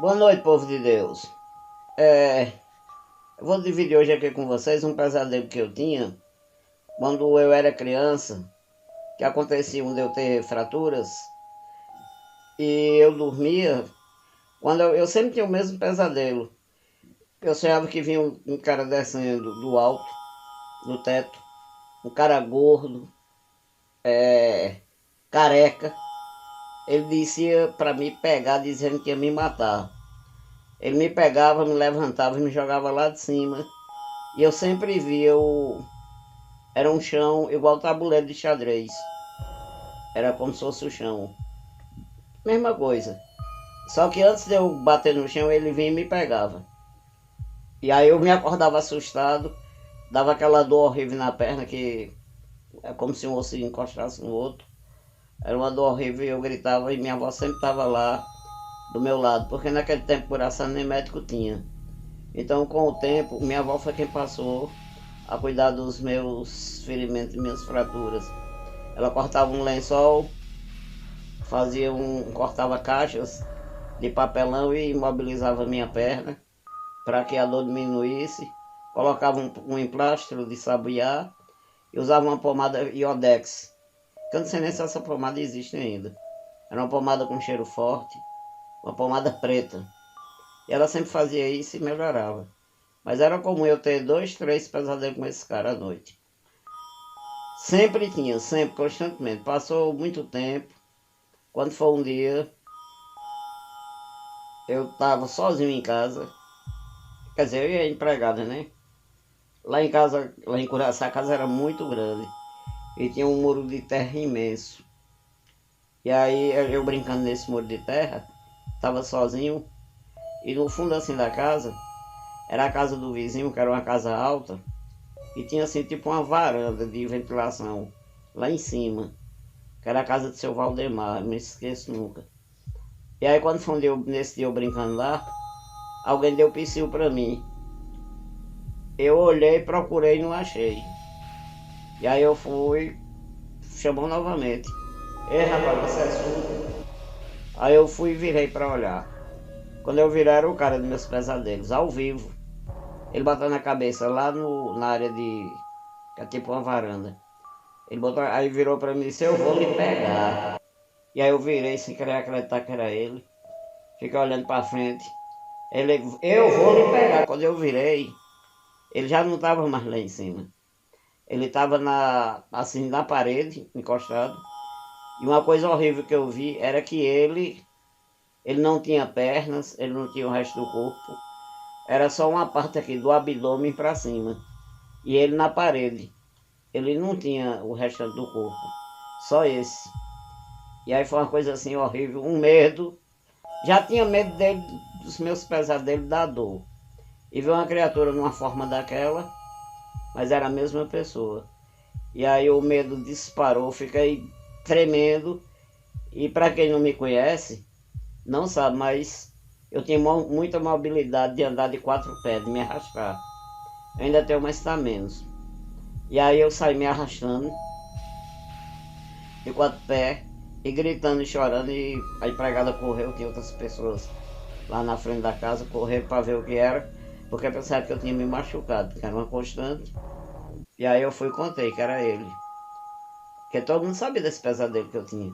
Boa noite, povo de Deus. Eu vou dividir hoje aqui com vocês um pesadelo que eu tinha quando eu era criança, que acontecia de eu ter fraturas e eu dormia. Quando eu sempre tinha o mesmo pesadelo. Eu sonhava que vinha um cara descendo do alto, do teto, um cara gordo, careca. Ele dizia para me pegar, dizendo que ia me matar. Ele me pegava, me levantava e me jogava lá de cima. E eu sempre via Era um chão igual tabuleiro de xadrez. Era como se fosse o chão. Mesma coisa. Só que antes de eu bater no chão, ele vinha e me pegava. E aí eu me acordava assustado, dava aquela dor horrível na perna, que é como se um osso encostasse no outro. Era uma dor horrível e eu gritava e minha avó sempre estava lá do meu lado, porque naquele tempo coração nem médico tinha. Então com o tempo, minha avó foi quem passou a cuidar dos meus ferimentos e minhas fraturas. Ela cortava um lençol, cortava caixas de papelão e imobilizava minha perna para que a dor diminuísse. Colocava um emplastro de sabuiá e usava uma pomada Iodex, que eu não sei nem se essa pomada existe ainda. Era uma pomada com cheiro forte, uma pomada preta. E ela sempre fazia isso e melhorava. Mas era comum eu ter 2, 3 pesadelos com esse cara à noite. Sempre tinha, sempre, constantemente. Passou muito tempo. Quando foi um dia, eu estava sozinho em casa. Quer dizer, eu ia empregada, né? Lá em casa, lá em Curaçá, a casa era muito grande. E tinha um muro de terra imenso. E aí, eu brincando nesse muro de terra, estava sozinho. E no fundo assim da casa, era a casa do vizinho, que era uma casa alta. E tinha assim, tipo uma varanda de ventilação lá em cima. Que era a casa do seu Valdemar, não me esqueço nunca. E aí, quando foi nesse dia eu brincando lá, alguém deu psiu pra mim. Eu olhei, procurei e não achei. E aí eu fui, chamou novamente. Ei, rapaz, você é surdo? Aí eu fui e virei pra olhar. Quando eu virei era o cara dos meus pesadelos, ao vivo. Ele botou na cabeça lá na área de... que é tipo uma varanda. Ele botou, aí virou pra mim e disse, eu vou lhe pegar. E aí eu virei sem querer acreditar que era ele. Fiquei olhando pra frente. Ele, eu vou lhe pegar. Quando eu virei, ele já não estava mais lá em cima. Ele estava assim, na parede, encostado. E uma coisa horrível que eu vi era que ele não tinha pernas, ele não tinha o resto do corpo. Era só uma parte aqui do abdômen para cima. E ele na parede. Ele não tinha o resto do corpo. Só esse. E aí foi uma coisa assim horrível, um medo. Já tinha medo dele, dos meus pesadelos, da dor. E ver uma criatura numa forma daquela, mas era a mesma pessoa. E aí o medo disparou, fiquei tremendo. E para quem não me conhece, não sabe, mas eu tinha muita mobilidade de andar de 4 pés, de me arrastar. Eu ainda tenho, mas está menos. E aí eu saí me arrastando de 4 pés e gritando e chorando. E a empregada correu, tinha outras pessoas lá na frente da casa, correram para ver o que era, porque pensaram que eu tinha me machucado, que era uma constante. E aí eu fui e contei que era ele. Porque todo mundo sabia desse pesadelo que eu tinha.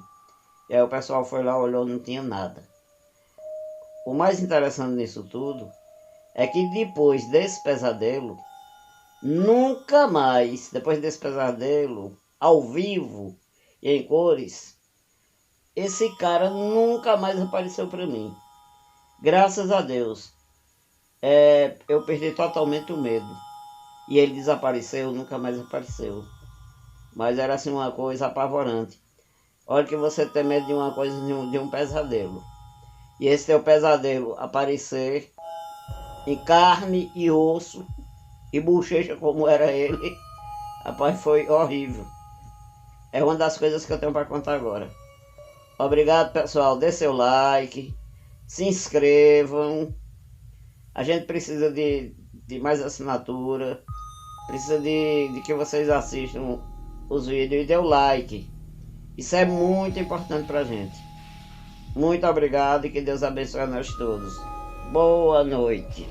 E aí o pessoal foi lá, olhou, não tinha nada. O mais interessante nisso tudo é que depois desse pesadelo, nunca mais, depois desse pesadelo, ao vivo e em cores, esse cara nunca mais apareceu para mim. Graças a Deus. Eu perdi totalmente o medo. E ele desapareceu, nunca mais apareceu. Mas era assim uma coisa apavorante. Olha que você tem medo de uma coisa, de um pesadelo. E esse teu pesadelo aparecer em carne e osso e bochecha como era ele, rapaz, foi horrível. É uma das coisas que eu tenho para contar agora. Obrigado, pessoal. Dê seu like, se inscrevam. A gente precisa de mais assinatura. Precisa de que vocês assistam os vídeos e dê o like. Isso é muito importante pra gente. Muito obrigado e que Deus abençoe a nós todos. Boa noite.